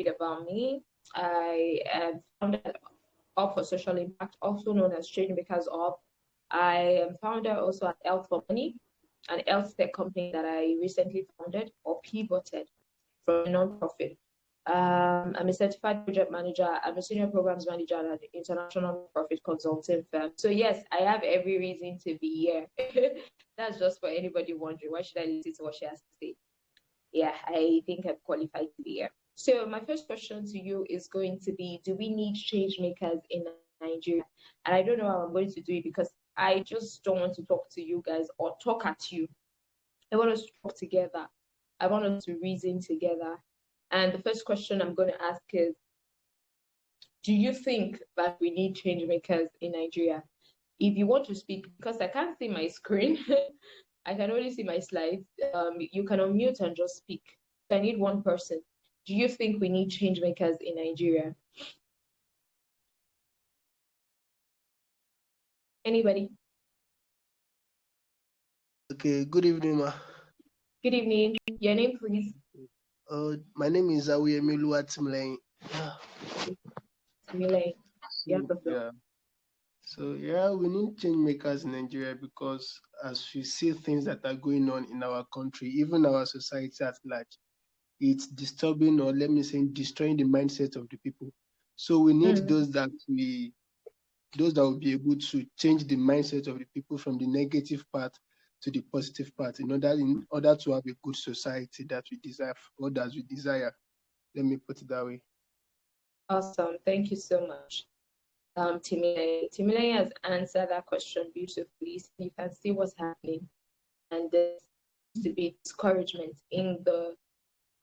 bit about me. I am founded Up for Social Impact, also known as Changemakers Up. I am founder also at Health for Money, an health tech company that I recently founded or pivoted from a nonprofit. I'm a certified project manager. I'm a senior programs manager at an international profit consulting firm. So yes, I have every reason to be here. That's just for anybody wondering, why should I listen to what she has to say? Yeah, I think I'm qualified to be here. So my first question to you is going to be, do we need change makers in Nigeria? And I don't know how I'm going to do it because I just don't want to talk to you guys or talk at you. I want us to talk together. I want us to reason together. And the first question I'm going to ask is, do you think that we need change makers in Nigeria? If you want to speak, because I can't see my screen, I can only see my slides. You can unmute and just speak. I need one person. Do you think we need change makers in Nigeria? Anybody? Okay, good evening, ma. Good evening. Your name, please. My name is Awuyemi Timlane. Timlane. Yeah. So yeah, we need change makers in Nigeria because as we see things that are going on in our country, even our society at large, it's disturbing, or let me say destroying the mindset of the people. So we need those that will be able to change the mindset of the people from the negative part to the positive part in order to have a good society that we desire, or that we desire. Let me put it that way. Awesome. Thank you so much. Timile has answered that question beautifully. So you can see what's happening. And there's to be discouragement in the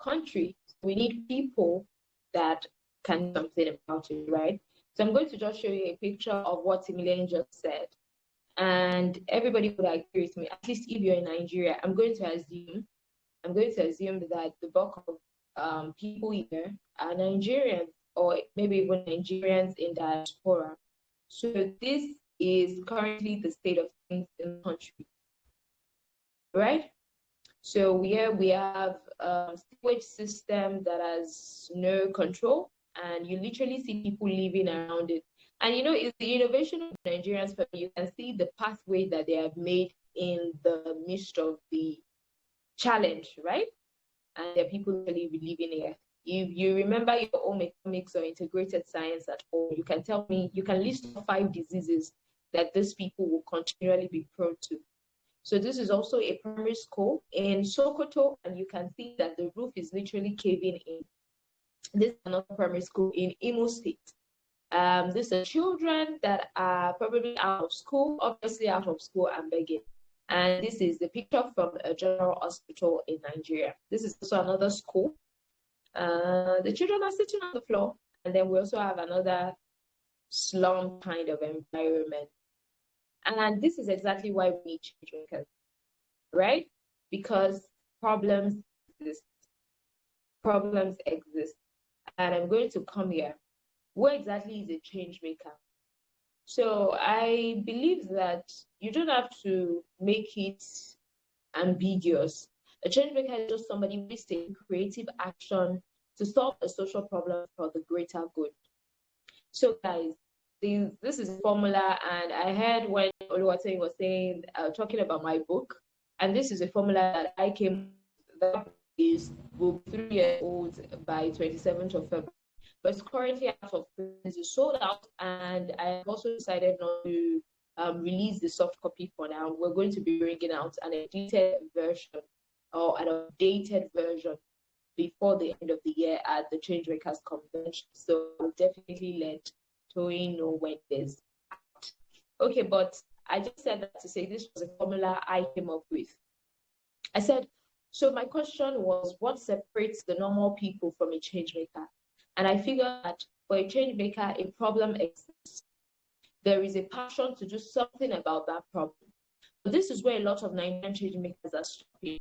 country. We need people that can do something about it, right? So I'm going to just show you a picture of what Timile just said. And everybody would agree with me, at least if you're in Nigeria. I'm going to assume that the bulk of people here are Nigerians, or maybe even Nigerians in diaspora. So this is currently the state of things in the country, right? So we have a sewage system that has no control, and you literally see people living around it. And it's the innovation of Nigerians. You can see the pathway that they have made in the midst of the challenge, right? And there are people really living here. If you remember your own economics or integrated science at all, you can tell me, you can list 5 diseases that these people will continually be prone to. So this is also a primary school in Sokoto, and you can see that the roof is literally caving in. This is another primary school in Imo State. These are children that are probably out of school, obviously out of school and begging. And this is the picture from a general hospital in Nigeria. This is also another school. The children are sitting on the floor. And then we also have another slum kind of environment. And this is exactly why we need change makers, right? Because problems exist. Problems exist. And I'm going to come here. What exactly is a change maker? So I believe that you don't have to make it ambiguous. A change maker is just somebody who is taking creative action to solve a social problem for the greater good. So guys, this is a formula, and I heard when Oluwatoyin was saying, talking about my book, and this is a formula that I came, that is book 3 years old by 27th of February. But it's currently out of print, it's sold out, and I have also decided not to release the soft copy for now. We're going to be bringing out an edited version or an updated version before the end of the year at the Changemakers Convention. So I'll definitely let Toyin know when it is out. Okay, but I just said that to say this was a formula I came up with. I said, so my question was, what separates the normal people from a change maker? And I figured that for a change maker, a problem exists. There is a passion to do something about that problem. But this is where a lot of Nigerian change makers are stopping.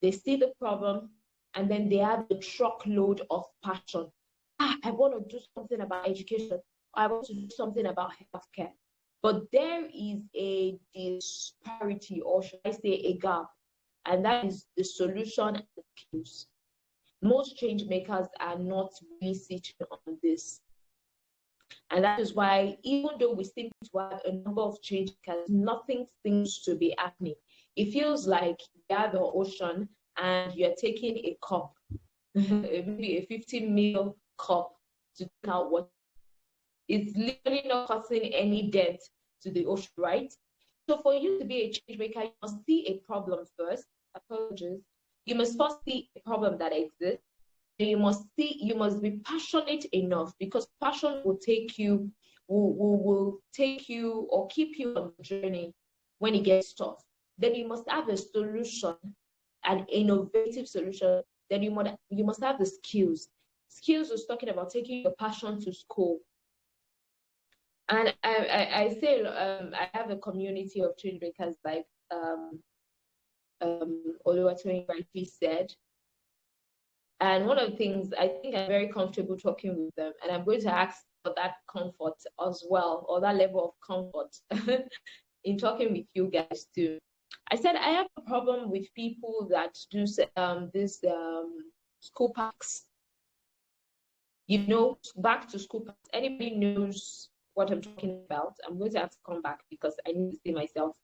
They see the problem, and then they have the truckload of passion. I want to do something about education. I want to do something about healthcare. But there is a disparity, or should I say a gap, and that is the solution and the skills. most change makers are not really sitting on this. And that is why, even though we seem to have a number of change makers, nothing seems to be happening. It feels like you have an ocean and you're taking a cup, maybe a 50 ml cup to take out water. It's literally not causing any dent to the ocean, right? So for you to be a change maker, you must see a problem first. Apologies. You must first see a problem that exists. You must be passionate enough, because passion will take you, will take you or keep you on the journey when it gets tough. Then you must have a solution, an innovative solution. Then you must have the skills. Skills was talking about taking your passion to school. And I say I have a community of change makers, like Oluwatoyin rightly said. And one of the things, I think I'm very comfortable talking with them, and I'm going to ask for that comfort as well, or that level of comfort in talking with you guys too. I said I have a problem with people that do this school packs. You know, back to school packs. Anybody knows what I'm talking about? I'm going to have to come back because I need to see myself.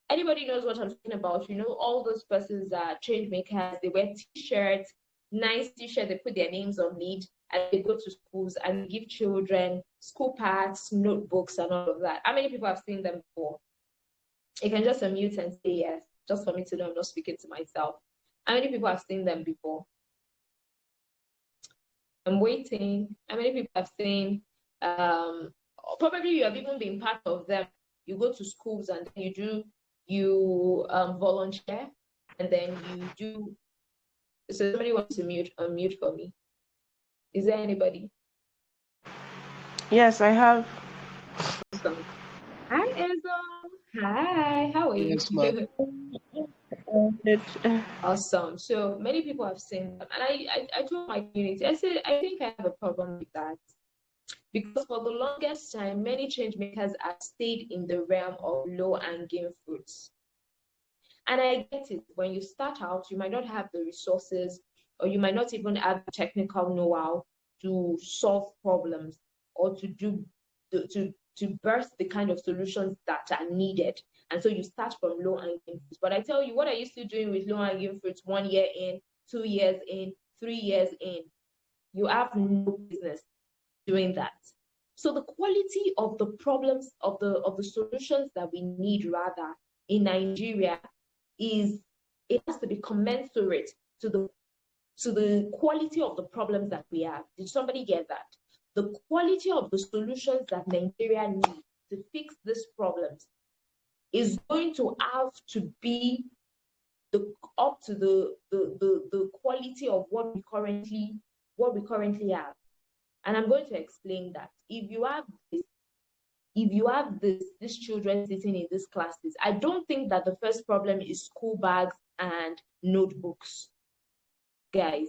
Anybody knows what I'm talking about? You know, all those persons that change makers, they wear t-shirts, nice t-shirt, they put their names on it, and they go to schools and give children school packs, notebooks, and all of that. How many people have seen them before? You can just unmute and say yes, just for me to know I'm not speaking to myself. How many people have seen them before? I'm waiting. How many people have seen, probably you have even been part of them. You go to schools and then you volunteer, and then you do. So somebody wants to unmute for me. Is there anybody? Yes, I have. Awesome. Hi, Ezo. Hi, how are you? Yes, ma'am. Awesome. So many people have seen them, and I told my community, I said, I think I have a problem with that. Because for the longest time, many change makers have stayed in the realm of low-hanging fruits. And I get it. When you start out, you might not have the resources, or you might not even have the technical know-how to solve problems, or to burst the kind of solutions that are needed. And so you start from low-hanging fruits. But I tell you, what I used to doing with low-hanging fruits 1 year in, 2 years in, 3 years in, you have no business doing that. So the quality of the problems, of the solutions that we need rather in Nigeria, it has to be commensurate to the quality of the problems that we have. Did somebody get that? The quality of the solutions that Nigeria needs to fix these problems is going to have to be up to the quality of what we currently have. And I'm going to explain that. If you have these children sitting in these classes, I don't think that the first problem is school bags and notebooks. Guys,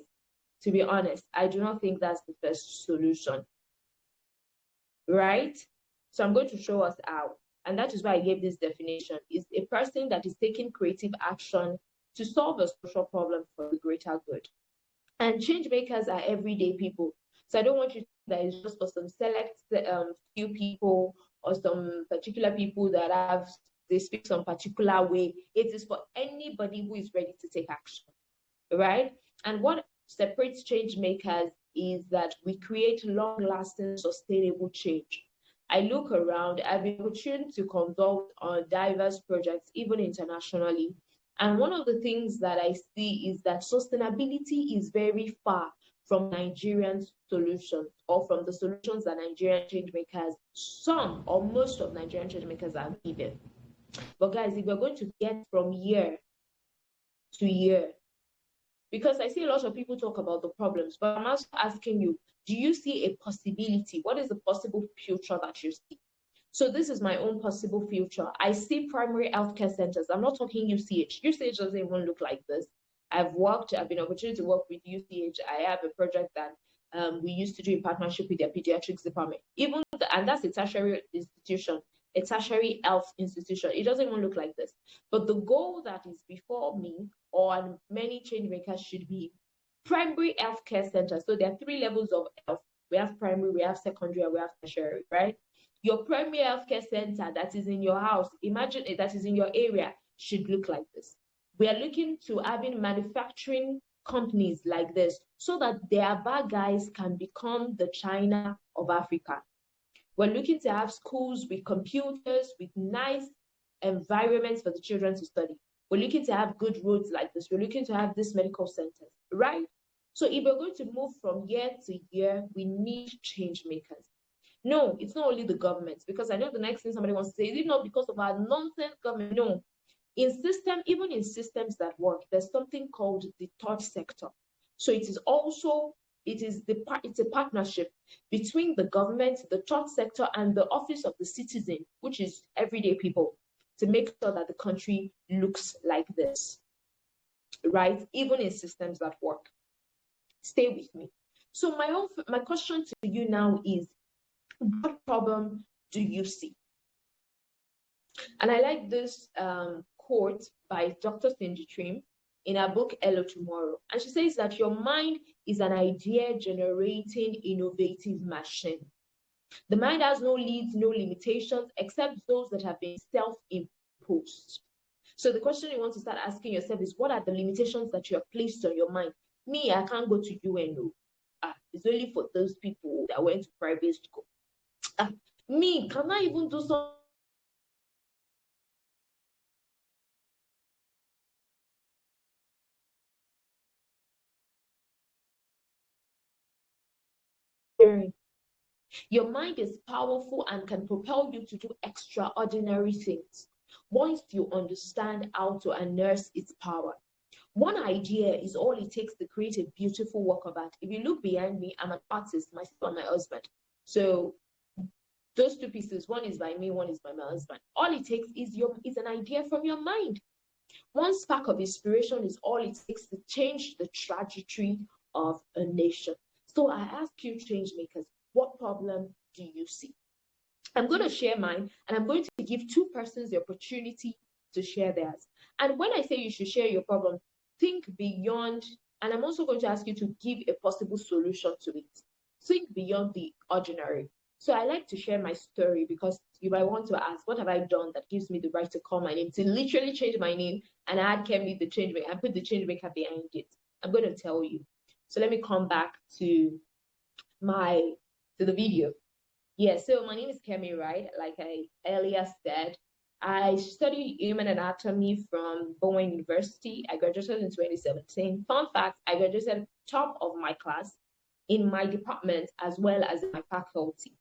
to be honest, I do not think that's the first solution. Right? So I'm going to show us how. And that is why I gave this definition. Is a person that is taking creative action to solve a social problem for the greater good. And change makers are everyday people. So I don't want you to think that it's just for some select few people, or some particular people that they speak some particular way. It is for anybody who is ready to take action, right? And what separates change makers is that we create long-lasting, sustainable change. I look around, I've been opportunity to consult on diverse projects, even internationally. And one of the things that I see is that sustainability is very far from Nigerian solutions, or from the solutions that Nigerian change makers, some or most of Nigerian change makers are given. But guys, if we're going to get from year to year, because I see a lot of people talk about the problems, but I'm also asking you, do you see a possibility? What is the possible future that you see? So this is my own possible future. I see primary healthcare centers. I'm not talking UCH. UCH doesn't even look like this. I've been opportunity to work with UCH. I have a project that we used to do in partnership with their pediatrics department. And that's a tertiary institution, a tertiary health institution. It doesn't even look like this. But the goal that is before me, or many change makers should be, primary healthcare centers. So there are 3 levels of health. We have primary, we have secondary, and we have tertiary, right? Your primary healthcare center that is in your house, imagine it, that is in your area, should look like this. We are looking to having manufacturing companies like this so that their bad guys can become the China of Africa. We're looking to have schools with computers, with nice environments for the children to study. We're looking to have good roads like this. We're looking to have this medical centers, right? So if we're going to move from year to year, we need change makers. No, it's not only the government, because I know the next thing somebody wants to say, is it not because of our nonsense government? No. Even in systems that work, there's something called the third sector. So it's a partnership between the government, the third sector, and the office of the citizen, which is everyday people, to make sure that the country looks like this, right? Even in systems that work. Stay with me. So my question to you now is, what problem do you see? And I like this quote by Dr. Cindy Trim in her book Hello Tomorrow. And she says that your mind is an idea generating innovative machine. The mind has no leads, no limitations, except those that have been self-imposed. So the question you want to start asking yourself is, what are the limitations that you have placed on your mind? Me, I can't go to UNO. It's only for those people that went to private school. Me, can I even do something? Your mind is powerful and can propel you to do extraordinary things once you understand how to harness its power. One idea is all it takes to create a beautiful work of art. If you look behind me, I'm an artist, myself and my husband. So those 2 pieces, one is by me, one is by my husband. All it takes is an idea from your mind. One spark of inspiration is all it takes to change the trajectory of a nation. So I ask you, change makers, what problem do you see? I'm going to share mine, and I'm going to give 2 persons the opportunity to share theirs. And when I say you should share your problem, think beyond, and I'm also going to ask you to give a possible solution to it. Think beyond the ordinary. So I like to share my story, because you might want to ask, what have I done that gives me the right to call my name, to literally change my name and add Kemi the Changemaker and put the Changemaker behind it? I'm going to tell you. So let me come back to the video. Yeah, so my name is Kemi, right? Like I earlier said, I studied human anatomy from Bowen University. I graduated in 2017. Fun fact, I graduated top of my class in my department as well as in my faculty.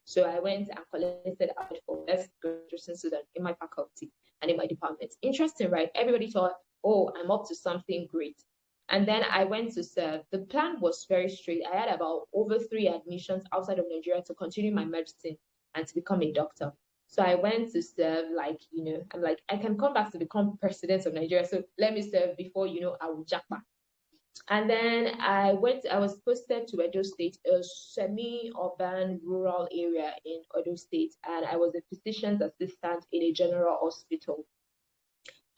So I went and collected out for best graduation student in my faculty and in my department. Interesting, right? Everybody thought, oh, I'm up to something great. And then I went to serve. The plan was very straight. I had about over 3 admissions outside of Nigeria to continue my medicine and to become a doctor. So I went to serve, like, I'm like, I can come back to become president of Nigeria. So let me serve before, I will jack back. And then I was posted to Edo State, a semi-urban rural area in Edo State. And I was a physician's assistant in a general hospital.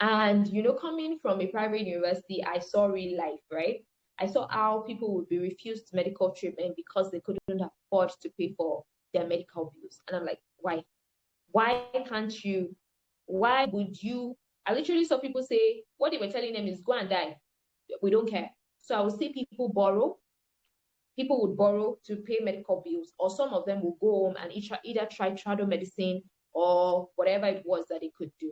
And, coming from a private university, I saw real life, right? I saw how people would be refused medical treatment because they couldn't afford to pay for their medical bills. And I'm like, why? Why can't you? Why would you? I literally saw people say, what they were telling them is, go and die. We don't care. So I would see people borrow. People would borrow to pay medical bills, or some of them would go home and either try trado medicine or whatever it was that they could do.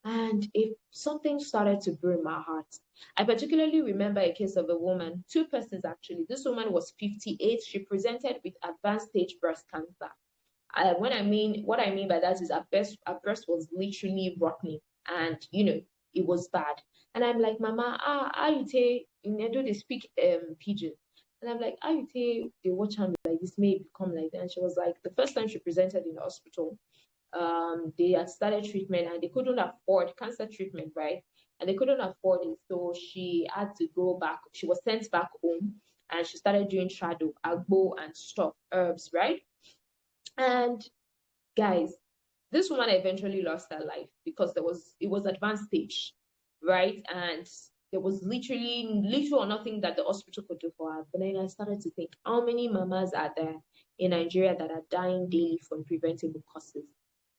And if something started to break my heart, I particularly remember a case of a woman, 2 persons actually. This woman was 58. She presented with advanced stage breast cancer. What I mean by that is her breast was literally rotting, and it was bad. And I'm like, Mama, how you take? Do they speak pidgin? And I'm like, how you take? They watch her like this may become like that. And she was like, the first time she presented in the hospital, they had started treatment and they couldn't afford cancer treatment, right? And they couldn't afford it, so she had to go back. She was sent back home, and she started doing trado, agbo, and stuff, herbs, right? And guys, this woman eventually lost her life because it was advanced stage, right? And there was literally little or nothing that the hospital could do for her. But then I started to think, how many mamas are there in Nigeria that are dying daily from preventable causes?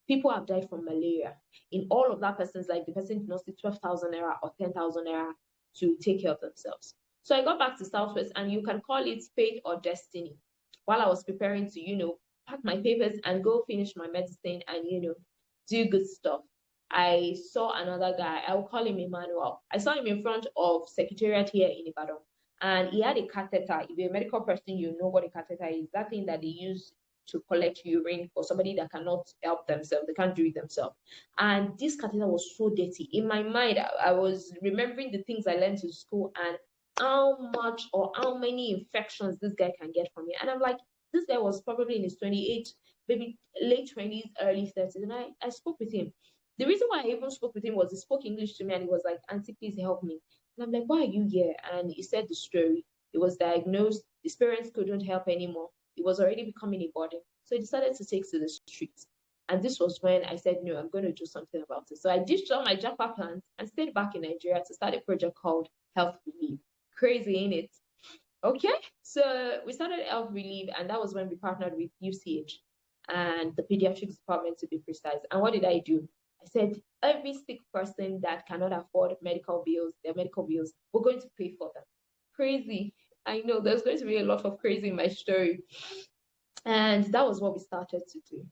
People have died from malaria. In all of that person's life, the person did not see 12,000 naira or 10,000 naira to take care of themselves. So I got back to Southwest, and you can call it fate or destiny. While I was preparing to, pack my papers and go finish my medicine and, do good stuff, I saw another guy. I will call him Emmanuel. I saw him in front of Secretariat here in Ibadan, and he had a catheter. If you're a medical person, you know what a catheter is. That thing that they use to collect urine for somebody that cannot help themselves, they can't do it themselves. And this catheter was so dirty. In my mind, I was remembering the things I learned in school and how much or how many infections this guy can get from it. And I'm like, this guy was probably in his 28, maybe late 20s, early 30s. And I spoke with him. The reason why I even spoke with him was he spoke English to me and he was like, Auntie, please help me. And I'm like, why are you here? And he said the story. He was diagnosed. His parents couldn't help anymore. He was already becoming a burden. So he decided to take to the streets. And this was when I said, no, I'm going to do something about it. So I ditched all my Japa plans and stayed back in Nigeria to start a project called Health Relief. Crazy, ain't it? Okay, so we started Health Relief, and that was when we partnered with UCH and the pediatrics department, to be precise. And what did I do? I said, every sick person that cannot afford their medical bills, we're going to pay for them. Crazy. I know there's going to be a lot of crazy in my story. And that was what we started to do.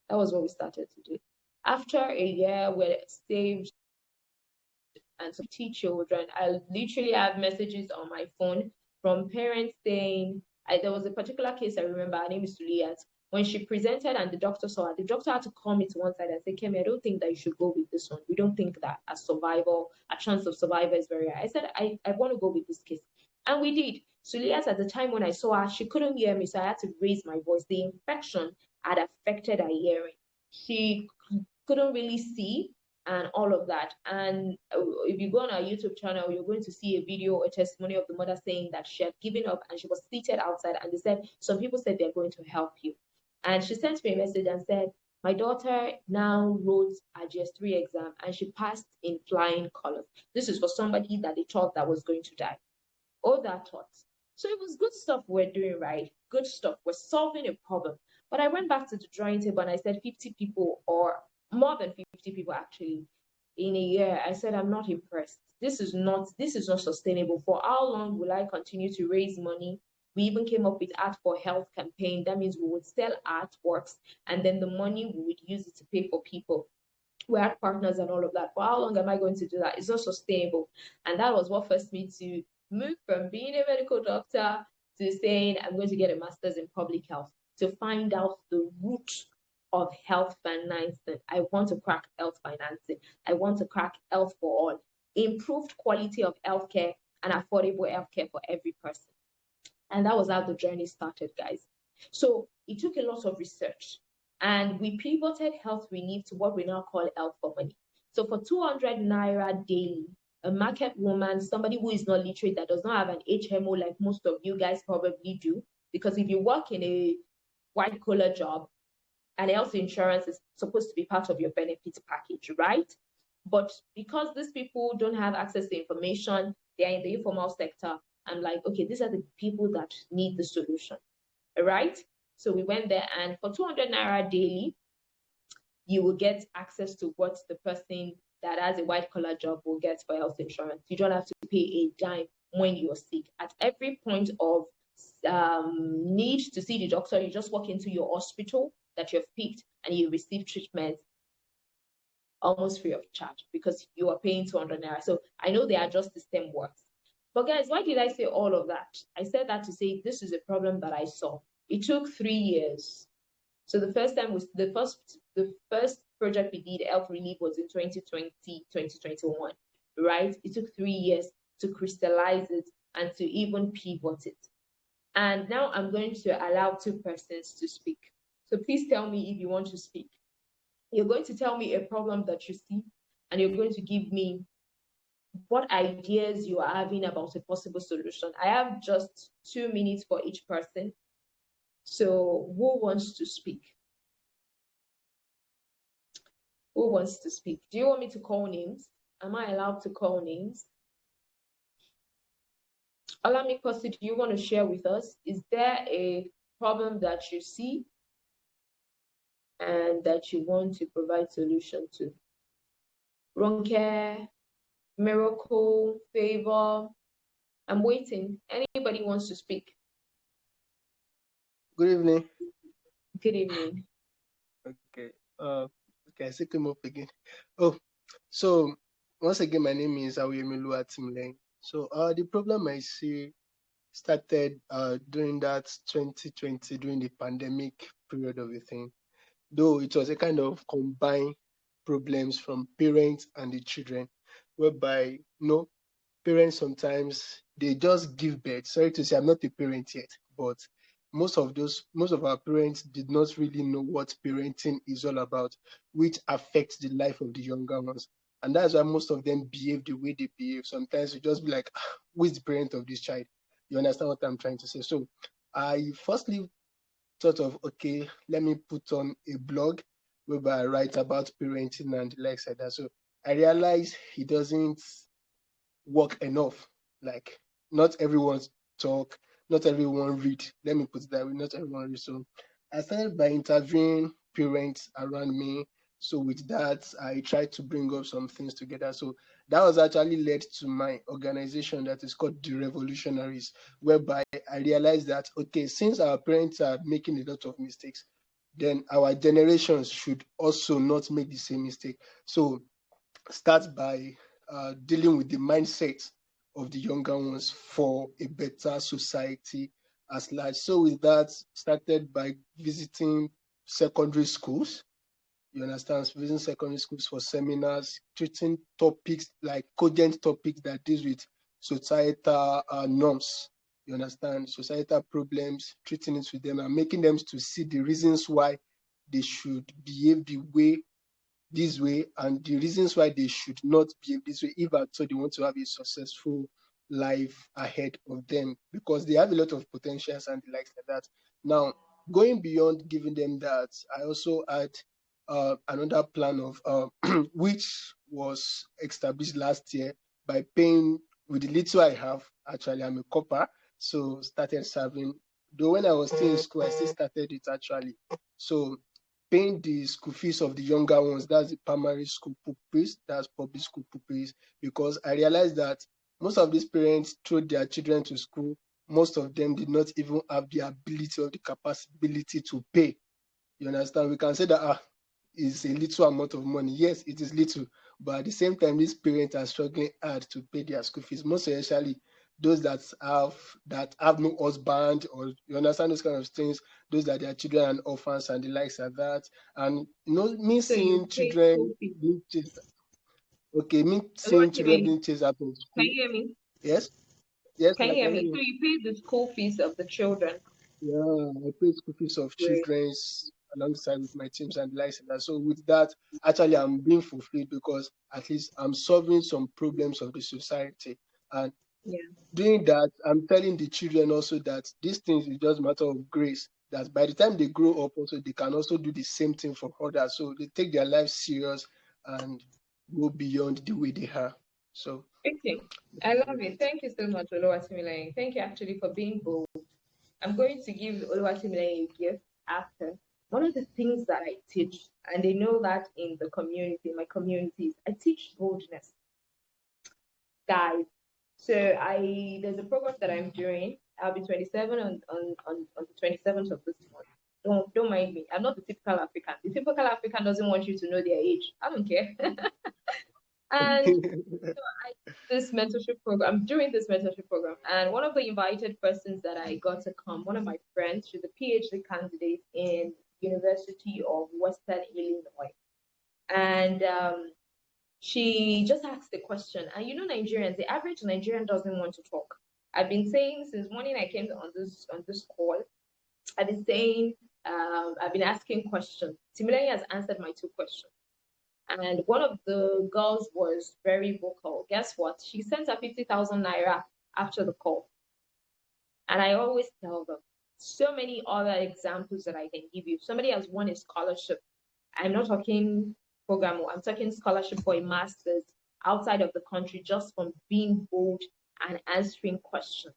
That was what we started to do. After a year, we saved and to teach children. I literally have messages on my phone from parents saying, there was a particular case I remember, her name is Suliat. When she presented and the doctor saw her, the doctor had to call me to one side and say, Kemi, I don't think that you should go with this one. We don't think that a chance of survival is very high. I said, I want to go with this case. And we did. Suliat, at the time when I saw her, she couldn't hear me, so I had to raise my voice. The infection had affected her hearing. She couldn't really see and all of that. And if you go on our YouTube channel, you're going to see a video, a testimony of the mother saying that she had given up and she was seated outside. And they said, some people said they're going to help you. And she sent me a message and said, my daughter now wrote her GS3 exam and she passed in flying colors. This is for somebody that they thought that was going to die. All that thought. So it was good stuff we're doing, right? Good stuff. We're solving a problem. But I went back to the drawing table and I said 50 people, or more than 50 people actually, in a year. I said, I'm not impressed. This is not sustainable. For how long will I continue to raise money? We even came up with Art for Health campaign. That means we would sell artworks and then the money we would use it to pay for people. We had partners and all of that. For how long am I going to do that? It's not sustainable. And that was what forced me to move from being a medical doctor to saying I'm going to get a master's in public health to find out the root of health financing. I want to crack health financing. I want to crack health for all, improved quality of healthcare and affordable healthcare for every person. And that was how the journey started, guys. So it took a lot of research and we pivoted Health Relief to what we now call Health for Money. So for 200 naira daily, a market woman, somebody who is not literate, that does not have an HMO like most of you guys probably do, because if you work in a white collar job, and health insurance is supposed to be part of your benefits package, right? But because these people don't have access to information, they are in the informal sector. I'm like, okay, these are the people that need the solution, all right? So we went there, and for 200 naira daily, you will get access to what the person that has a white collar job will get for health insurance. You don't have to pay a dime when you're sick. At every point of need to see the doctor, you just walk into your hospital that you've picked and you receive treatment almost free of charge because you are paying 200 naira. So I know the adjust system works. But guys, why did I say all of that? I said that to say this is a problem that I saw. It took 3 years. So the first time was the first project we did, Health Relief, was in 2020, 2021, right? It took 3 years to crystallize it and to even pivot it. And now I'm going to allow 2 persons to speak. So please tell me if you want to speak. You're going to tell me a problem that you see, and you're going to give me what ideas you are having about a possible solution. I have just 2 minutes for each person. So who wants to speak? Who wants to speak? Do you want me to call names? Am I allowed to call names? Olamikosi, do you want to share with us? Is there a problem that you see and that you want to provide solution to? Ronke, Miracle, Favor, I'm waiting. Anybody wants to speak? Good evening. Good evening. Okay. Okay, I still came up again. Oh, so once again, my name is Awuyemi Timleng. So the problem I see started during that 2020, during the pandemic period of the thing. Though it was a kind of combined problems from parents and the children, whereby parents sometimes they just give birth. Sorry to say, I'm not a parent yet, but most of our parents did not really know what parenting is all about, which affects the life of the younger ones. And that's why most of them behave the way they behave. Sometimes you just be like, who is the parent of this child? You understand what I'm trying to say? So I firstly thought of, okay, let me put on a blog whereby I write about parenting and the likes like that. So I realized he doesn't work enough. Like, not everyone talk, not everyone read. Let me put it that way, not everyone read. So I started by interviewing parents around me. So with that, I tried to bring up some things together. So that was actually led to my organization that is called The Revolutionaries, whereby I realized that, okay, since our parents are making a lot of mistakes, then our generations should also not make the same mistake. So start by dealing with the mindset of the younger ones for a better society as large. So with that, started by visiting secondary schools. You understand? Visiting secondary schools for seminars, treating topics like cogent topics that deals with societal norms. You understand? Societal problems, treating it with them and making them to see the reasons why they should behave the way this way and the reasons why they should not behave this way if at all they want to have a successful life ahead of them, because they have a lot of potentials and the likes like that. Now, going beyond giving them that, I also had another plan of which was established last year by paying with the little I have. Actually, I'm a copper, so started serving. Though when I was still in school, I still started it actually. So paying the school fees of the younger ones, that's the primary school pupils, that's public school pupils, because I realized that most of these parents throw their children to school, most of them did not even have the ability or the capacity to pay. You understand? We can say that is a little amount of money. Yes, it is little, but at the same time, these parents are struggling hard to pay their school fees, most especially those that have no husband, or you understand those kind of things, those that their children and orphans and the likes like that. And me So you seeing pay children school fees. being chased, okay, me seeing children Oluwatimi, being chased out of can school. you hear me? Yes, yes, Can I you hear can hear me? So you. you pay the school fees of the children. Yeah, I play school fees of Great. children's alongside with my teams and likes and that. So with that, actually, I'm being fulfilled because at least I'm solving some problems of the society. And Yeah. doing that, I'm telling the children also that these things is just a matter of grace. That by the time they grow up, also they can also do the same thing for others. So they take their life serious and go beyond the way they are. So Okay. I love it. Thank you so much, Oluwatimi. Thank you actually for being bold. I'm going to give Oluwatimi a gift after. One of the things that I teach, and they know that in the community, my communities, I teach boldness, guys. So there's a program that I'm doing. I'll be 27 on the 27th of this month. Don't mind me. I'm not the typical African. The typical African doesn't want you to know their age. I don't care. And this mentorship program. I'm doing this mentorship program, and one of the invited persons that I got to come, one of my friends, she's a PhD candidate in University of Western Illinois, and she just asked the question. And Nigerians, the average Nigerian doesn't want to talk. I've been saying since morning I came on this call. I've been saying I've been asking questions. Similarly has answered my two questions. And one of the girls was very vocal. Guess what? She sent her 50,000 naira after the call. And I always tell them so many other examples that I can give you. Somebody has won a scholarship. I'm not talking program, I'm talking scholarship for a master's outside of the country just from being bold and answering questions.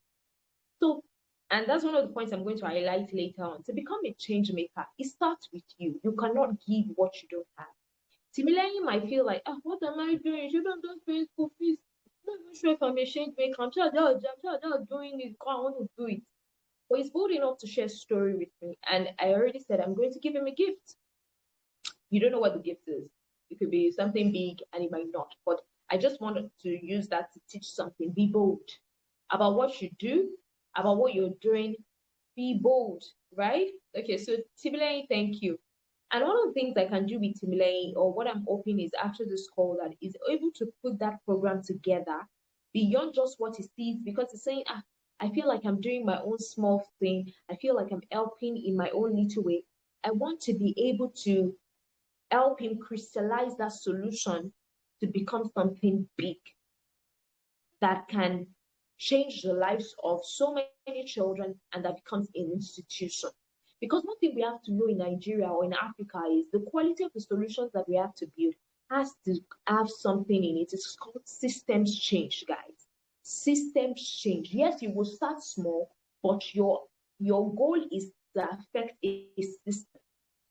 So, and that's one of the points I'm going to highlight later on. To become a change maker, it starts with you. You cannot give what you don't have. Similarly, you might feel like, what am I doing? You don't pay school fees. I'm not even sure if I'm a change maker. I'm sure they're doing it. I want to do it. But he's bold enough to share a story with me. And I already said I'm going to give him a gift. You don't know what the gift is. It could be something big and it might not. But I just wanted to use that to teach something. Be bold about what you do, about what you're doing. Be bold, right? Okay, so Timilei, thank you. And one of the things I can do with Timilei, or what I'm hoping is after this call, that is able to put that program together beyond just what he sees, because he's saying, I feel like I'm doing my own small thing. I feel like I'm helping in my own little way. I want to be able to help him crystallize that solution to become something big that can change the lives of so many children and that becomes an institution. Because one thing we have to know in Nigeria or in Africa is the quality of the solutions that we have to build has to have something in it. It's called systems change, guys. Systems change. Yes, you will start small, but your goal is to affect a system.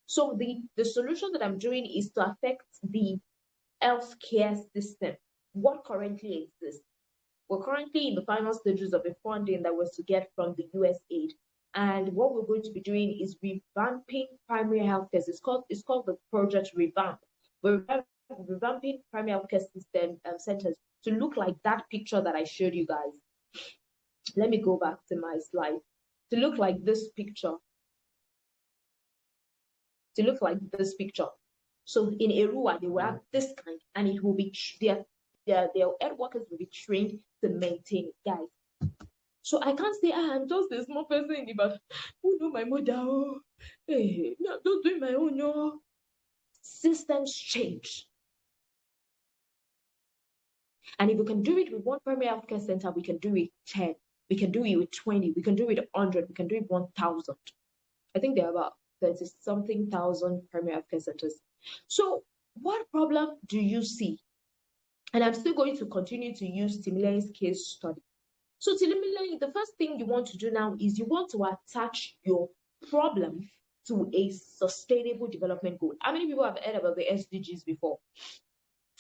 So the solution that I'm doing is to affect the healthcare system. What currently exists? We're currently in the final stages of a funding that was to get from the US aid. And what we're going to be doing is revamping primary health care. It's called the project Revamp. We're revamping primary health care system centers to look like that picture that I showed you guys. Let me go back to my slide. To look like this picture. To look like this picture. So in Erua, they will have this kind, and it will be their health workers will be trained to maintain it, guys. So I can't say, I'm just a small person in the back. Who know my mother? Oh, hey, no, don't do my own. No. Systems change. And if we can do it with one primary healthcare center, we can do it 10. We can do it with 20. We can do it with 100. We can do it 1,000. I think there are about 30 something thousand primary healthcare centers. So what problem do you see? And I'm still going to continue to use Timilei's case study. So Timilei, the first thing you want to do now is you want to attach your problem to a sustainable development goal. How many people have heard about the SDGs before?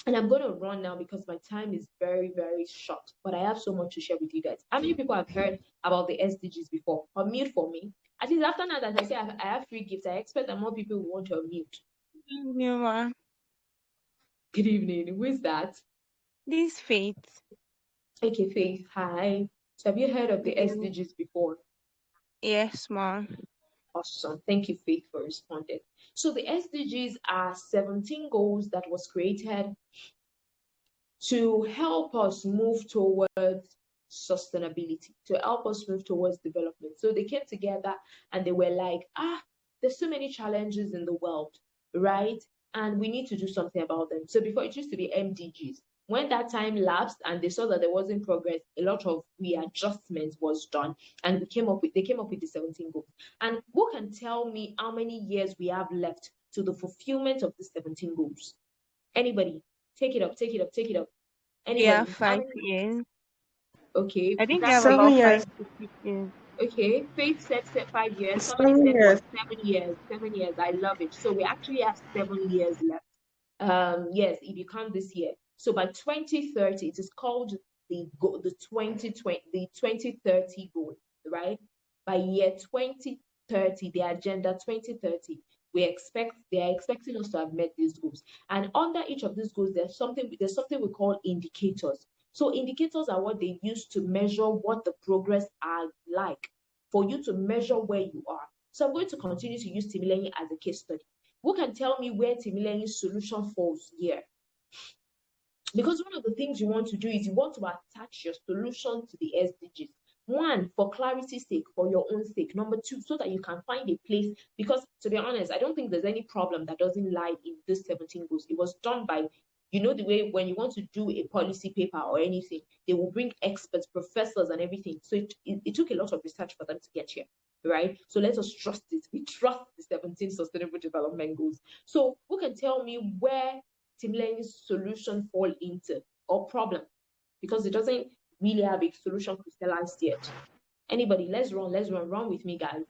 And I'm going to run now because my time is very, very short, but I have so much to share with you guys. How many people have heard about the SDGs before? Unmute for me. At least after now that I say I have free gifts, I expect that more people will want to unmute. Numa. Good evening. Who is that? This Faith. Okay, Faith. Hi. So have you heard of the SDGs before? Yes, ma'am. Awesome. Thank you, Faith, for responding. So the SDGs are 17 goals that was created to help us move towards sustainability, to help us move towards development. So they came together and they were like, there's so many challenges in the world, right? And we need to do something about them. So before it used to be MDGs. When that time lapsed and they saw that there wasn't progress, a lot of readjustments was done, and they came up with the 17 goals. And who can tell me how many years we have left to the fulfillment of the 17 goals? Anybody? Take it up. Anybody? Yeah, 5 years. Okay, I think we have Francis. 7 about years. 5 to 6 years. Okay, Faith said 5 years. Somebody 7 said what? years. 7 years. 7 years. I love it. So we actually have 7 years left. Yes, if you count this year. So by 2030, it is called the 2030 goal, right? By year 2030, the agenda 2030, they are expecting us to have met these goals. And under each of these goals, there's something we call indicators. So indicators are what they use to measure what the progress are like, for you to measure where you are. So I'm going to continue to use Timileyin as a case study. Who can tell me where Timileyin's solution falls here? Because one of the things you want to do is you want to attach your solution to the SDGs. One, for clarity's sake, for your own sake. Number two, so that you can find a place. Because to be honest, I don't think there's any problem that doesn't lie in this 17 goals. It was done by, the way when you want to do a policy paper or anything, they will bring experts, professors, and everything. So it took a lot of research for them to get here, right? So let us trust it. We trust the 17 sustainable development goals. So who can tell me where Timileyin's solution fall into, or problem? Because it doesn't really have a solution crystallized yet. Anybody? Let's run with me, guys.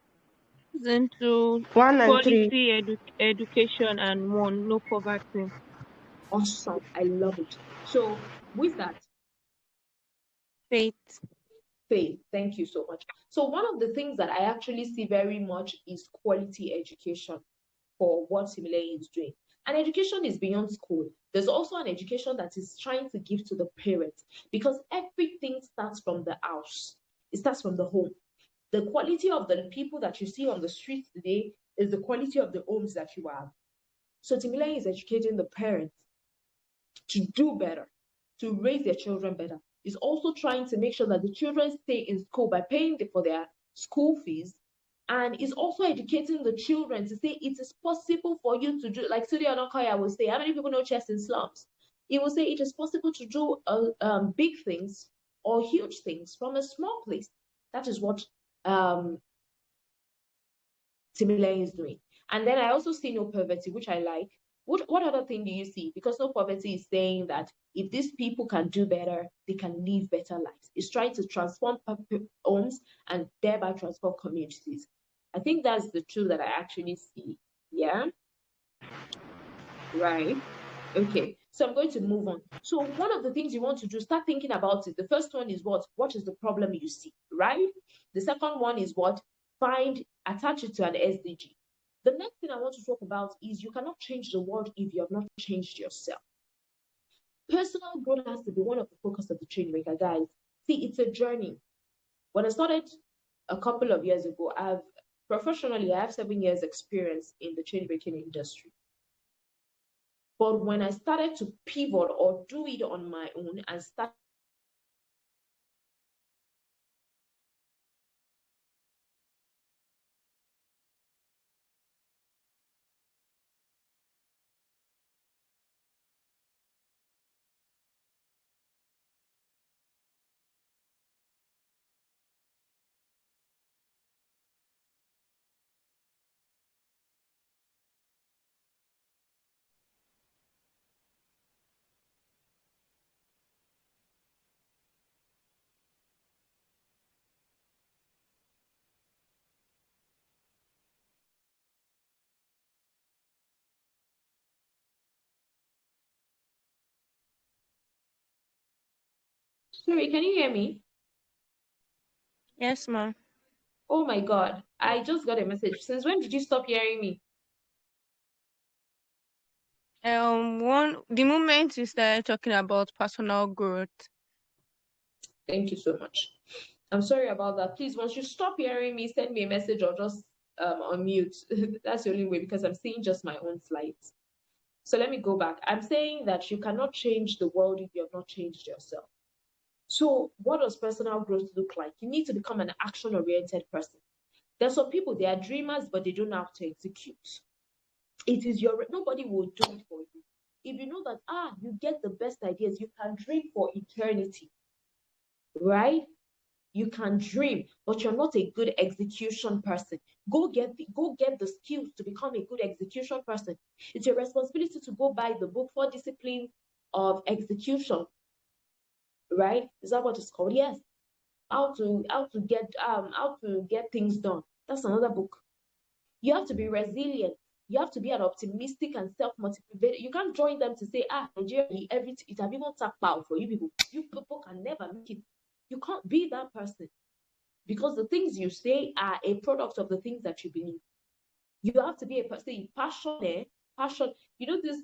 Into 1 and 3. quality education and one, no poverty. Awesome. I love it. So with that, Faith. Faith, thank you so much. So one of the things that I actually see very much is quality education for what Simile is doing. And education is beyond school. There's also an education that is trying to give to the parents, because everything starts from the house. It starts from the home. The quality of the people that you see on the streets today is the quality of the homes that you have. So Timile is educating the parents to do better, to raise their children better. Is also trying to make sure that the children stay in school by paying for their school fees, and is also educating the children to say it is possible for you to do, like Sudi Onokoya will say, how many people know chess in slums? He will say it is possible to do big things or huge things from a small place. That is what Timile is doing. And then I also see no poverty, which I like. What other thing do you see? Because no poverty is saying that if these people can do better, they can live better lives. It's trying to transform homes and thereby transform communities. I think that's the truth that I actually see. Yeah. Right. Okay. So I'm going to move on. So one of the things you want to do, start thinking about it. The first one is what? What is the problem you see? Right. The second one is what? Attach it to an SDG. The next thing I want to talk about is you cannot change the world if you have not changed yourself. Personal growth has to be one of the focus of the Changemaker, guys. See, it's a journey. When I started a couple of years ago, I have 7 years experience in the changemaking industry. But when I started to pivot or do it on my own and start Sorry, can you hear me? Yes, ma'am. Oh my God, I just got a message. Since when did you stop hearing me? The moment you started talking about personal growth. Thank you so much. I'm sorry about that. Please, once you stop hearing me, send me a message or just unmute. That's the only way, because I'm seeing just my own slides. So let me go back. I'm saying that you cannot change the world if you have not changed yourself. So what does personal growth look like? You need to become an action-oriented person. There's some people, they are dreamers, but they don't know how to execute. Nobody will do it for you. If you know that, you get the best ideas, you can dream for eternity, right? You can dream, but you're not a good execution person. Go get the skills to become a good execution person. It's your responsibility to go buy the book, 4 Disciplines of Execution. Right? Is that what it's called? Yes. How to get things done. That's another book. You have to be resilient. You have to be an optimistic and self-motivated. You can't join them to say, Nigeria, everything it have even tapped out for you people. You people can never make it. You can't be that person, because the things you say are a product of the things that you believe. You have to be a person passionate. Passion. You know this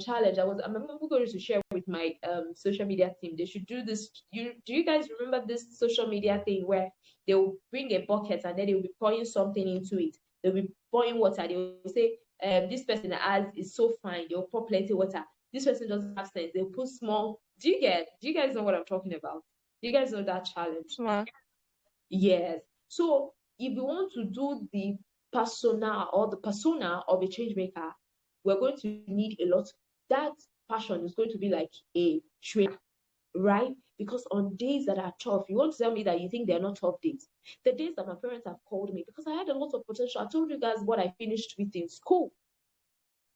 challenge. I'm going to share with my social media team. They should do this. Do you guys remember this social media thing where they will bring a bucket and then they will be pouring something into it? They'll be pouring water. They will say, this person is so fine. They'll pour plenty of water. This person doesn't have sense. They'll put small. Do you guys know what I'm talking about? Do you guys know that challenge? Smart. Yes. So if you want to do the persona of a change maker, we're going to need a lot. That passion is going to be like a trait, right? Because on days that are tough, you want to tell me that you think they're not tough days. The days that my parents have called me, because I had a lot of potential. I told you guys what I finished with in school.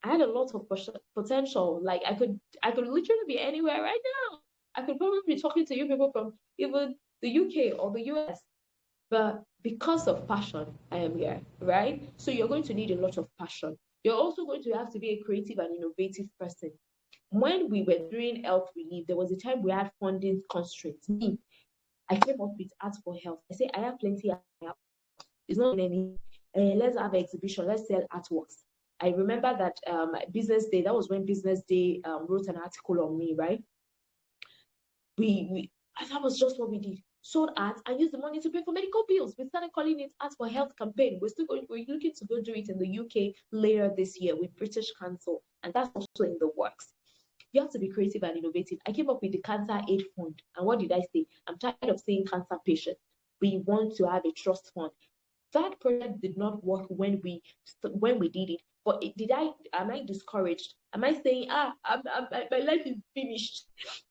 I had a lot of potential. Like I could literally be anywhere right now. I could probably be talking to you people from even the UK or the US. But because of passion, I am here, right? So you're going to need a lot of passion. You're also going to have to be a creative and innovative person. When we were doing health relief, there was a time we had funding constraints. Me, I came up with Art for Health. I say I have plenty. It's not any. Let's have an exhibition. Let's sell artworks. I remember that Business Day. That was when Business Day wrote an article on me, right? We that was just what we did. Sold art and used the money to pay for medical bills. We started calling it Art for Health campaign. We're looking to go do it in the UK later this year with British Council, and that's also in the works. You have to be creative and innovative. I came up with the Cancer Aid Fund. And what did I say? I'm tired of saying cancer patient. We want to have a trust fund. That project did not work when we did it. But am I discouraged? Am I saying, my life is finished?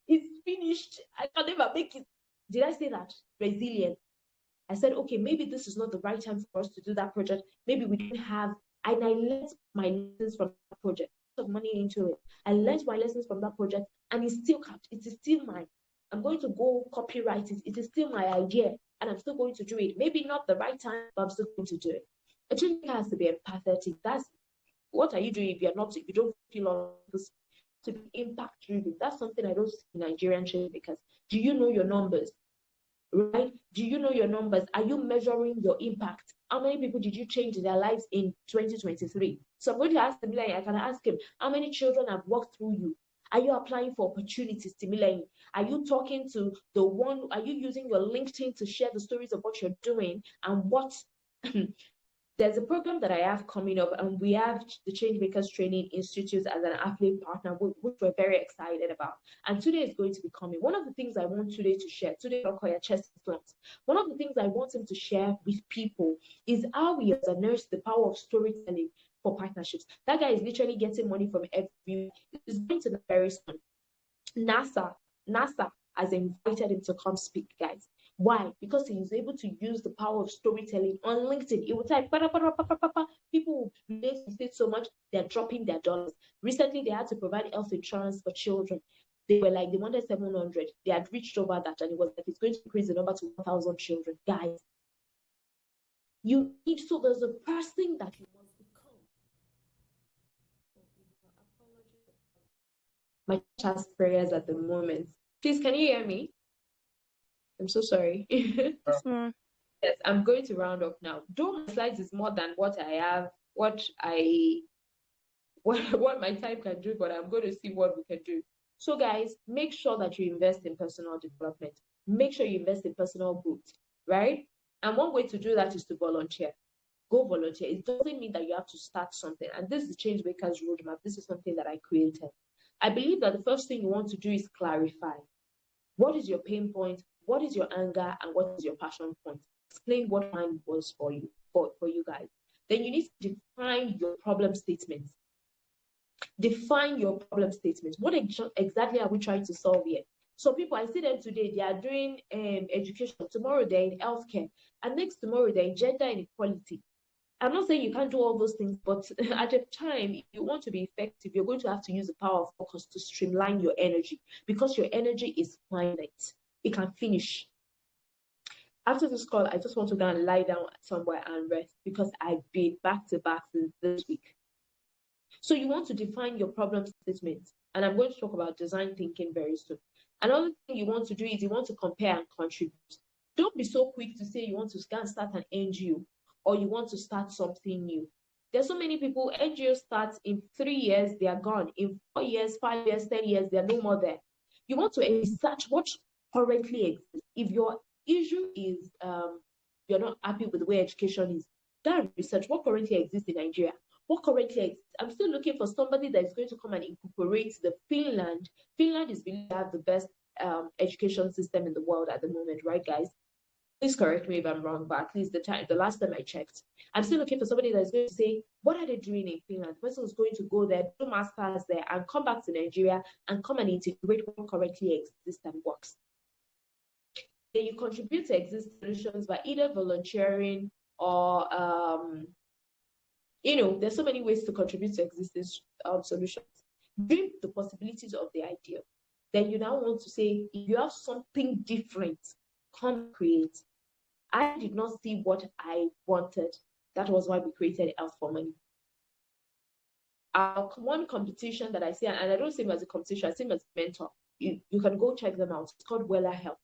It's finished. I can never make it. Did I say that? Resilient. I said, okay, maybe this is not the right time for us to do that project. Maybe we didn't have, and I learned my lessons from that project. Of money into it. I learned my lessons from that project, and it's still kept. It is still mine. I'm going to go copyright it. It is still my idea, and I'm still going to do it. Maybe not the right time, but I'm still going to do it. A change has to be empathetic. That's what are you doing if you don't feel on this to be impact driven. That's something I don't see in Nigerian change because do you know your numbers? Right? Do you know your numbers? Are you measuring your impact? How many people did you change their lives in 2023? So I'm going to ask Timileyin, I can ask him, how many children have walked through you? Are you applying for opportunities, Timileyin? Are you talking to the one, are you using your LinkedIn to share the stories of what you're doing and what there's a program that I have coming up, and we have the Changemakers Training Institute as an affiliate partner, which we're very excited about. And today is going to be coming. One of the things I want today to share, today Okoya chest slumps. One of the things I want him to share with people is how we as a nurse the power of storytelling for partnerships. That guy is literally getting money from everywhere. He's going to the very soon. NASA has invited him to come speak, guys. Why? Because he is able to use the power of storytelling on LinkedIn. He will type, people will relate to it so much, they're dropping their dollars. Recently, they had to provide health insurance for children. They wanted 700. They had reached over that, and it was like, it's going to increase the number to 1,000 children. Guys, you need, so there's a person that you must become. My chest prayers at the moment. Please, can you hear me? I'm so sorry. Yes, yes, I'm going to round up now. Though my slides is more than what I have, what my time can do, but I'm going to see what we can do. So guys, make sure that you invest in personal development. Make sure you invest in personal growth, right? And one way to do that is to volunteer. Go volunteer. It doesn't mean that you have to start something. And this is the Changemakers roadmap. This is something that I created. I believe that the first thing you want to do is clarify. What is your pain point? What is your anger? And what is your passion point? Explain what mine was for you, for you guys. Then you need to define your problem statements. Define your problem statements. What exactly are we trying to solve here? So people, I see them today, they are doing education. Tomorrow they're in healthcare. And next tomorrow they're in gender inequality. I'm not saying you can't do all those things, but at a time, if you want to be effective, you're going to have to use the power of focus to streamline your energy because your energy is finite. It can finish. After this call, I just want to go and lie down somewhere and rest because I've been back to back since this week. So you want to define your problem statement. And I'm going to talk about design thinking very soon. Another thing you want to do is you want to compare and contribute. Don't be so quick to say you want to start an NGO or you want to start something new. There's so many people, NGO starts in 3 years, they are gone. In 4 years, 5 years, 10 years, they're no more there. You want to research what currently exists. If your issue is you're not happy with the way education is, that research what currently exists in Nigeria. What currently exists? I'm still looking for somebody that is going to come and incorporate the Finland. Finland is believed to have the best education system in the world at the moment, right, guys? Please correct me if I'm wrong, but at least the last time I checked, I'm still looking for somebody that's going to say, what are they doing in Finland? The person is going to go there, do masters there, and come back to Nigeria and come and integrate what currently exists and works. Then you contribute to existing solutions by either volunteering or there's so many ways to contribute to existing solutions. Dream the possibilities of the idea. Then you now want to say, if you have something different, come create. I did not see what I wanted. That was why we created Health for Money. Our one competition that I see, and I don't see him as a competition, I see him as a mentor. You can go check them out. It's called Wella Health.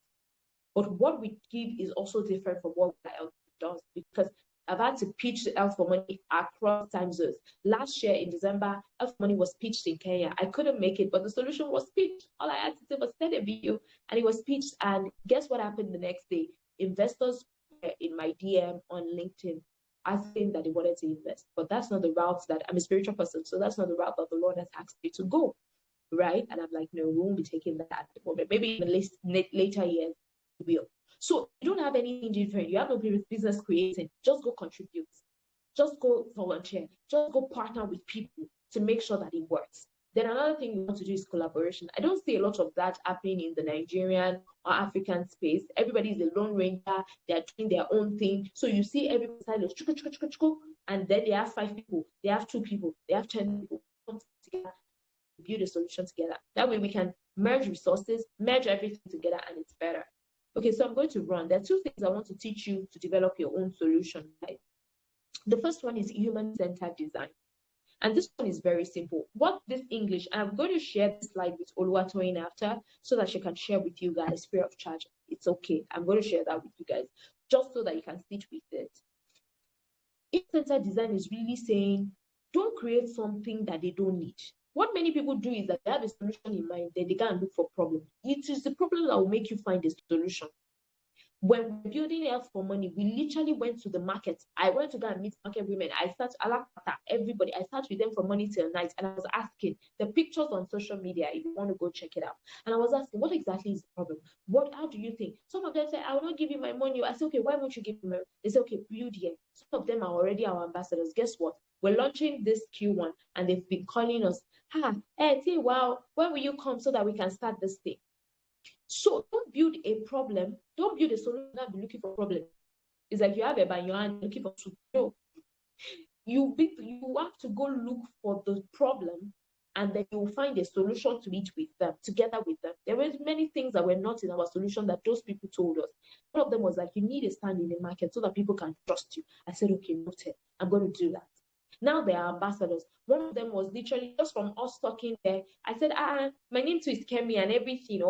But what we give is also different from what Wella Health does, because I've had to pitch Health for Money across time zones. Last year in December, Health for Money was pitched in Kenya. I couldn't make it, but the solution was pitched. All I had to do was send a video, and it was pitched. And guess what happened the next day? Investors were in my DM on LinkedIn asking that they wanted to invest. But that's not the route that I'm a spiritual person, so that's not the route that the Lord has asked me to go, right? And I'm like, no, we won't be taking that at the moment. Maybe in the later years, we will. So you don't have anything different. You have no business creating. Just go contribute. Just go volunteer. Just go partner with people to make sure that it works. Then another thing you want to do is collaboration. I don't see a lot of that happening in the Nigerian or African space. Everybody is a lone ranger. They're doing their own thing. So you see everybody silos, and then they have 5 people, they have 2 people, they have 10 people come together, build a solution together. That way we can merge resources, merge everything together, and it's better. Okay, so I'm going to run. There are 2 things I want to teach you to develop your own solution. Right? The first one is human-centered design. And this one is very simple. What this English, I'm going to share this slide with Oluwatoyin after so that she can share with you guys free of charge. It's okay. I'm going to share that with you guys just so that you can sit with it. Human-centered design is really saying, don't create something that they don't need. What many people do is that they have a solution in mind, then they go and look for problems. It is the problem that will make you find a solution. When we're building Health for Money, we literally went to the market. I went to go and meet market women. I start everybody. I start with them from morning till night, and I was asking the pictures on social media. If you want to go check it out, and I was asking, what exactly is the problem? How do you think? Some of them say, I will not give you my money. I said, okay, why won't you give me money? They say, okay, build here. Some of them are already our ambassadors. Guess what? We're launching this Q1, and they've been calling us. Hey, wow, when will you come so that we can start this thing? So don't build a problem, don't build a solution and be looking for a problem. It's like you have a ban your hand looking for soup. No. You have to go look for the problem, and then you will find a solution to it with them, together with them. There were many things that were not in our solution that those people told us. One of them was like, you need a stand in the market so that people can trust you. I said, okay, noted. I'm going to do that. Now they are ambassadors. One of them was literally just from us talking there. I said, my name too is Kemi and everything,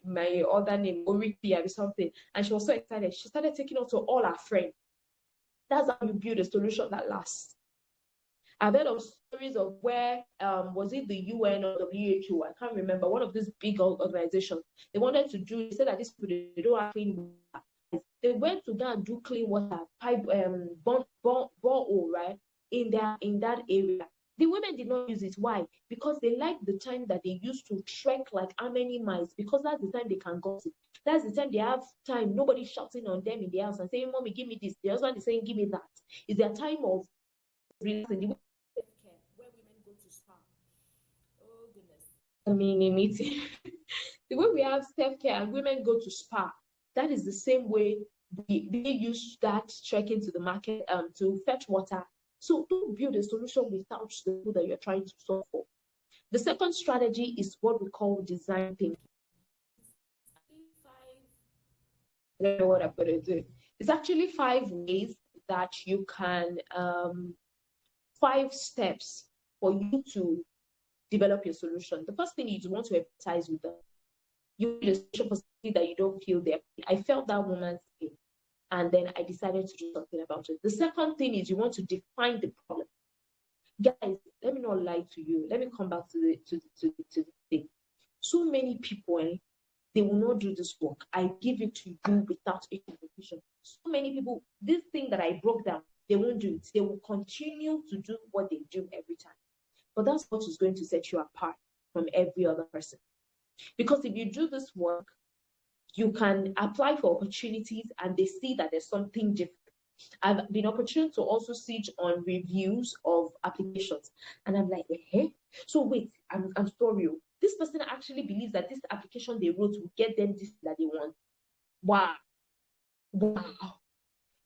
my other name, Oripia or something. And she was so excited. She started taking it to all her friends. That's how you build a solution that lasts. I've heard of stories of where, was it the UN or WHO? I can't remember. One of these big organizations. They wanted to do, they said that these people, they don't have clean water. They went to go and do clean water, pipe, borehole, right? In that area. The women did not use it. Why? Because they like the time that they used to trek like how many miles, because that's the time they can gossip. That's the time they have time. Nobody shouting on them in the house and saying, Mommy, give me this. The husband is saying, give me that. It's their time of relaxing. Where women go to spa. Oh goodness. I mean, in meeting. The way we have self-care and women go to spa, that is the same way they use that trekking to the market to fetch water. So don't build a solution without the people that you're trying to solve for. The second strategy is what we call design thinking. I don't know what I'm going to do. It's actually 5 ways that you can, 5 steps for you to develop your solution. The first thing is you want to empathize with them. You need a solution for something that you don't feel there. I felt that woman's pain. And then I decided to do something about it. The second thing is you want to define the problem. Guys, let me not lie to you. Let me come back to the thing. So many people, they will not do this work. I give it to you without a conversation. So many people, this thing that I broke down, they won't do it. They will continue to do what they do every time. But that's what is going to set you apart from every other person. Because if you do this work, you can apply for opportunities and they see that there's something different. I've been opportune to also sit on reviews of applications. And I'm like, So wait, I'm sorry. This person actually believes that this application they wrote will get them this that they want. Wow.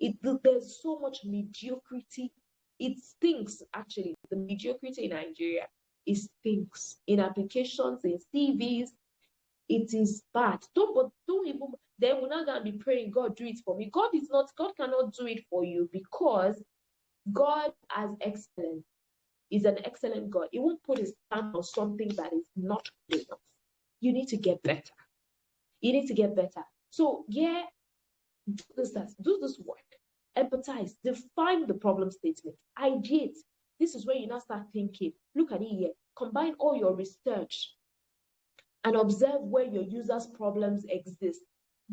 There's so much mediocrity. It stinks, actually. The mediocrity in Nigeria, it stinks. In applications, in CVs, it is bad. Don't even, then we're not going to be praying, God, do it for me. God cannot do it for you because God as excellence is an excellent God. He won't put his stamp on something that is not good enough. You need to get better. You need to get better. So yeah, do this work. Empathize. Define the problem statement. Ideate. This is where you now start thinking. Look at it here. Combine all your research and observe where your users' problems exist.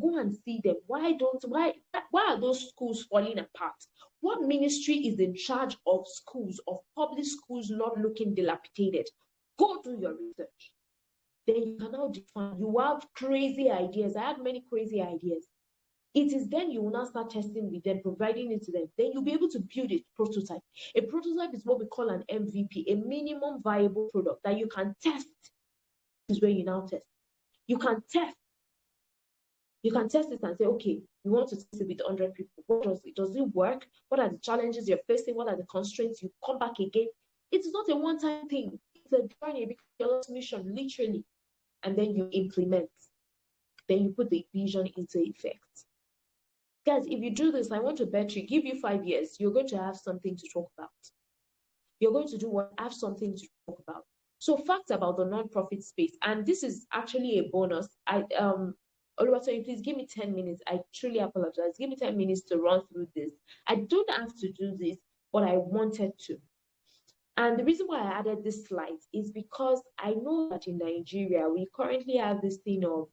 Go and see them. Why are those schools falling apart? What ministry is in charge of schools, of public schools not looking dilapidated? Go do your research. Then you can now define. You have crazy ideas. I have many crazy ideas. It is then you will now start testing with them, providing it to them. Then you'll be able to build a prototype. A prototype is what we call an MVP, a minimum viable product that you can test. This is where you now test. You can test. You can test it and say, okay, you want to test it with 100 people. What does it? Does it work? What are the challenges you're facing? What are the constraints? You come back again. It's not a one-time thing. It's a journey, because your last mission, literally. And then you implement. Then you put the vision into effect. Guys, if you do this, I want to bet you, give you 5 years, you're going to have something to talk about. You're going to do what? Have something to talk about. So facts about the non-profit space, and this is actually a bonus. Oluwatoyin, please give me 10 minutes. I truly apologize. Give me 10 minutes to run through this. I don't have to do this, but I wanted to. And the reason why I added this slide is because I know that in Nigeria, we currently have this thing of,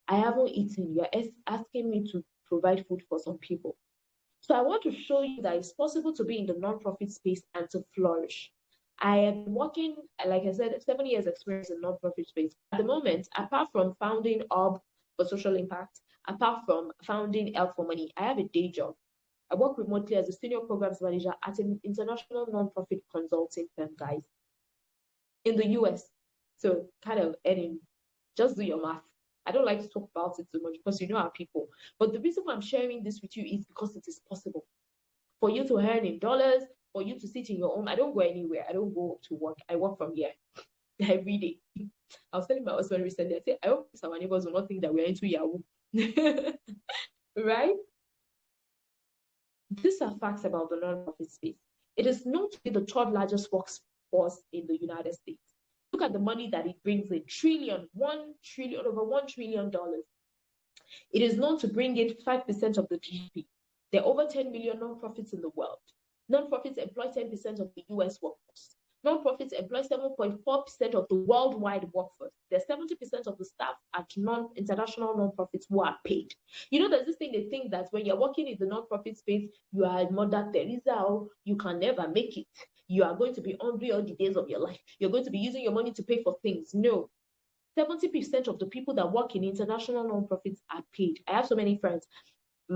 I haven't eaten. You're asking me to provide food for some people. So I want to show you that it's possible to be in the non-profit space and to flourish. I am working, like I said, 7 years experience in non-profit space. At the moment, apart from founding Hub for Social Impact, apart from founding Help for Money, I have a day job. I work remotely as a senior programs manager at an international non-profit consulting firm, guys, in the US. So kind of earning, just do your math. I don't like to talk about it too much because you know our people. But the reason why I'm sharing this with you is because it is possible for you to earn in dollars, for you to sit in your home. I don't go anywhere. I don't go to work. I work from here every day. I was telling my husband recently, I said, I hope our neighbors will not think that we're into Yahoo. Right? These are facts about the non-profit space. It is known to be the third largest workforce in the United States. Look at the money that it brings in, over $1 trillion. It is known to bring in 5% of the GDP. There are over 10 million nonprofits in the world. Nonprofits employ 10% of the US workforce. Nonprofits employ 7.4% of the worldwide workforce. There's 70% of the staff at international nonprofits who are paid. You know, there's this thing they think that when you're working in the nonprofit space, you are Mother Teresa, you can never make it. You are going to be hungry all the days of your life. You're going to be using your money to pay for things. No. 70% of the people that work in international nonprofits are paid. I have so many friends.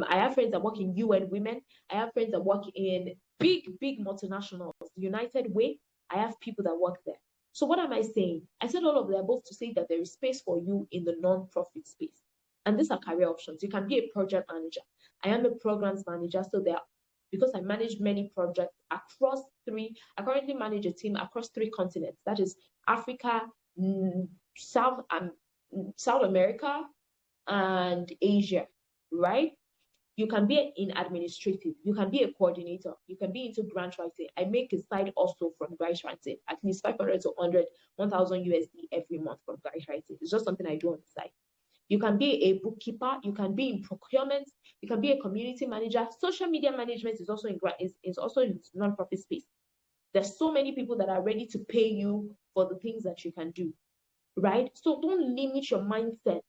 I have friends that work in UN Women. I have friends that work in big multinationals, United Way. I have people that work there. So what am I saying? I said all of the above to say that there is space for you in the non-profit space. And these are career options. You can be a project manager. I am a programs manager. So because I manage many projects across I currently manage a team across 3 continents. That is Africa, South America, and Asia, right? You can be in administrative, you can be a coordinator, you can be into grant writing. I make a side also from grant writing, at least 500 to 1,000 USD every month from grant writing. It's just something I do on the side. You can be a bookkeeper, you can be in procurement, you can be a community manager. Social media management is also in non-profit space. There's so many people that are ready to pay you for the things that you can do, right? So don't limit your mindset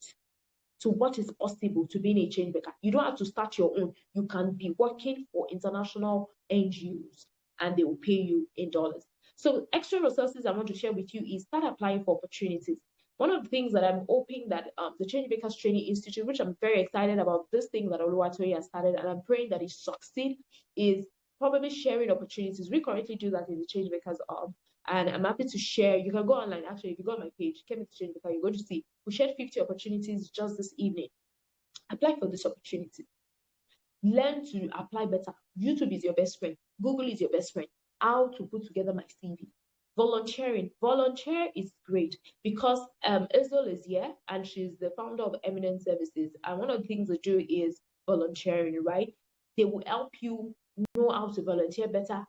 to what is possible to being a change maker. You don't have to start your own. You can be working for international NGOs and they will pay you in dollars. So extra resources I want to share with you is start applying for opportunities. One of the things that I'm hoping that the Changemakers Training Institute, which I'm very excited about, this thing that Oluwatoyin has started, and I'm praying that it succeeds, is probably sharing opportunities. We currently do that in the Changemakers and I'm happy to share. You can go online. Actually, if you go on my page, Kemi Changemaker, you're going to see we shared 50 opportunities just this evening. Apply for this opportunity. Learn to apply better. YouTube is your best friend. Google is your best friend. How to put together my CV. volunteering. Volunteer is great because Isol is here and she's the founder of Eminent Services. And one of the things they do is volunteering, right? They will help you know how to volunteer better,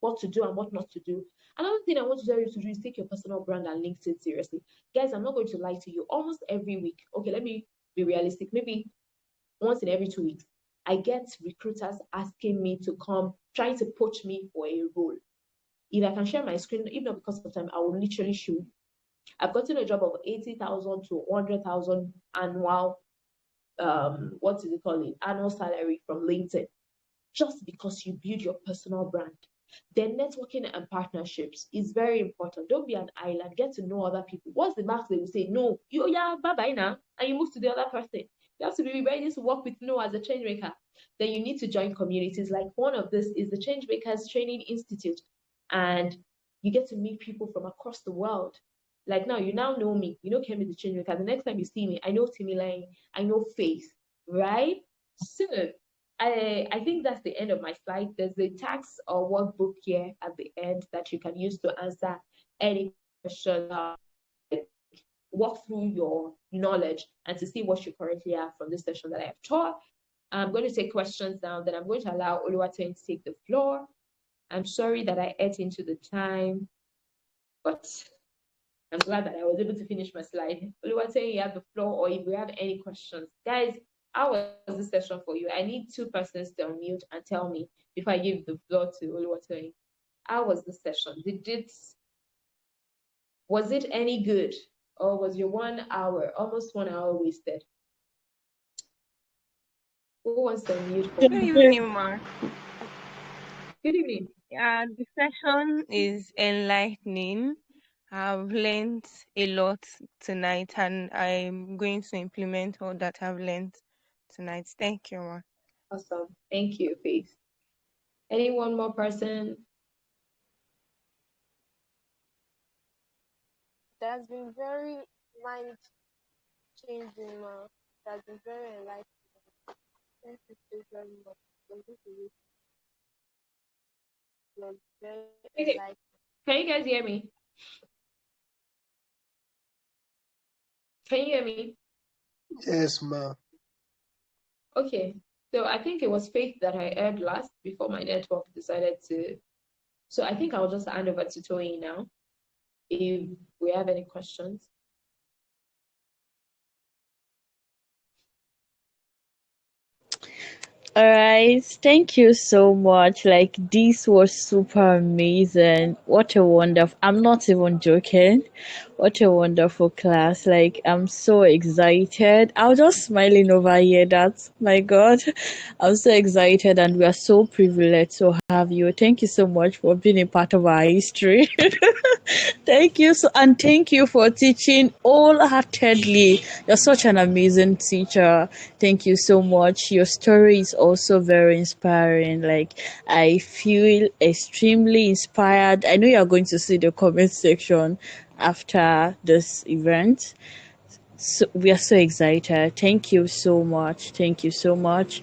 what to do and what not to do. Another thing I want to tell you to do is take your personal brand and LinkedIn seriously. Guys, I'm not going to lie to you. Almost every week, okay, let me be realistic, maybe once in every 2 weeks, I get recruiters asking me to come, trying to poach me for a role. If I can share my screen, if not because of time, I will literally show you. I've gotten a job of 80,000 to 100,000 annual, what is it called? Annual salary from LinkedIn, just because you build your personal brand. Then networking and partnerships is very important. Don't be an island. Get to know other people. What's the max they will say? No, yeah, bye bye now, and you move to the other person. You have to be ready to work with no as a change maker. Then you need to join communities. Like one of this is the Changemakers Training Institute, and you get to meet people from across the world. Like now, you now know me. You know Kemi the change maker. The next time you see me, I know Timmy Line. I know Faith, right? So I think that's the end of my slide. There's a tax or workbook here at the end that you can use to answer any question, walk through your knowledge and to see what you currently have from this session that I have taught. I'm going to take questions now, then I'm going to allow Oluwatoyin to take the floor. I'm sorry that I ate into the time, but I'm glad that I was able to finish my slide. Oluwatoyin, you have the floor, or if we have any questions. Guys, how was this session for you? I need 2 persons to unmute and tell me before I give the floor to Oluwatoyin. How was this session? Was it any good? Or was your 1 hour, almost 1 hour wasted? Who wants to unmute for Good me? evening, Ma. Good evening. Yeah, the session is enlightening. I've learned a lot tonight, and I'm going to implement all that I've learned tonight. Thank you, Ma. Awesome. Thank you, Faith. Any one more person? It has been very mind changing, ma. It has been very enlightening. Thank you so very much. It was very Okay. enlightening. Can you guys hear me? Can you hear me? Yes, ma. Okay. So I think it was Faith that I heard last before my network decided to. So I think I'll just hand over to Toyin now if we have any questions. All right, thank you so much. Like, this was super amazing. What a wonderful, I'm not even joking. What a wonderful class. Like, I'm so excited. I was just smiling over here. That, my God, I'm so excited, and we are so privileged to have you. Thank you so much for being a part of our history. Thank you so, and thank you for teaching wholeheartedly. You're such an amazing teacher. Thank you so much. Your story is also very inspiring. Like, I feel extremely inspired. I know you're going to see the comment section after this event. So we are so excited. Thank you so much. Thank you so much.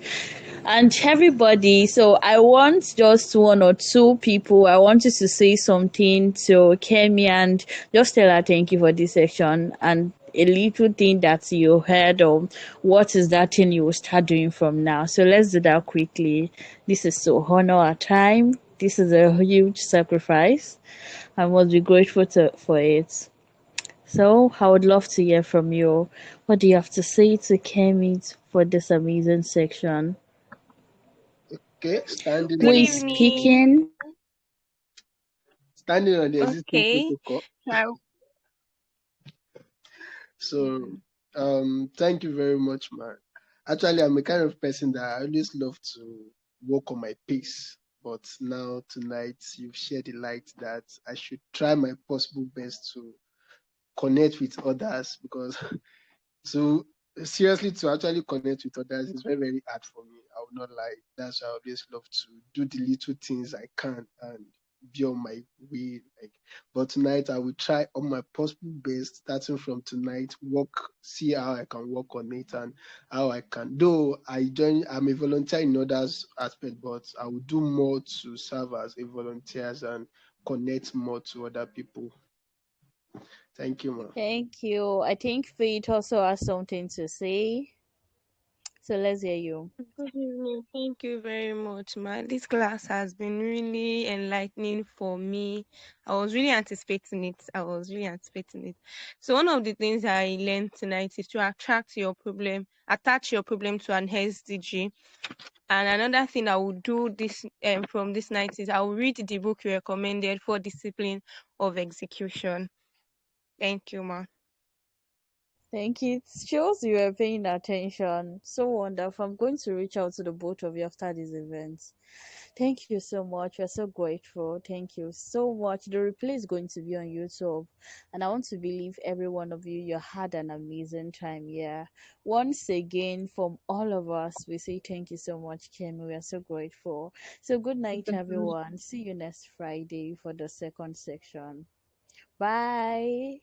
And everybody, so I want just 1 or 2 people. I want you to say something to Kemi and just tell her thank you for this section and a little thing that you heard of. What is that thing you will start doing from now? So let's do that quickly. This is so honor our time. This is a huge sacrifice. I must be grateful for it. So I would love to hear from you. What do you have to say to Kemi for this amazing section? Okay, standing Good Who on is evening. speaking? the existing Okay. protocol. So, So, thank you very much, man. Actually, I'm a kind of person that I always love to work on my pace. But now, tonight, you've shared the light that I should try my possible best to connect with others because so seriously to actually connect with others is very, very hard for me. I would not lie. That's why I always love to do the little things I can. And be on my way. Like, but tonight I will try on my possible best, starting from tonight, see how I can work on it and how I can. Though I'm a volunteer in others aspect, but I will do more to serve as a volunteer and connect more to other people. Thank you, ma'am. Thank you. I think Faith also has something to say. So let's hear you. Good evening. Thank you very much, ma. This class has been really enlightening for me. I was really anticipating it. So one of the things I learned tonight is to attach your problem to an SDG. And another thing I will do this from this night is I will read the book you recommended for discipline of execution. Thank you, ma. Thank you. It shows you are paying attention. So wonderful. I'm going to reach out to the both of you after this event. Thank you so much. We're so grateful. Thank you so much. The replay is going to be on YouTube. And I want to believe every one of you had an amazing time here. Once again, from all of us, we say thank you so much, Kemi. We are so grateful. So good night, everyone. See you next Friday for the second section. Bye.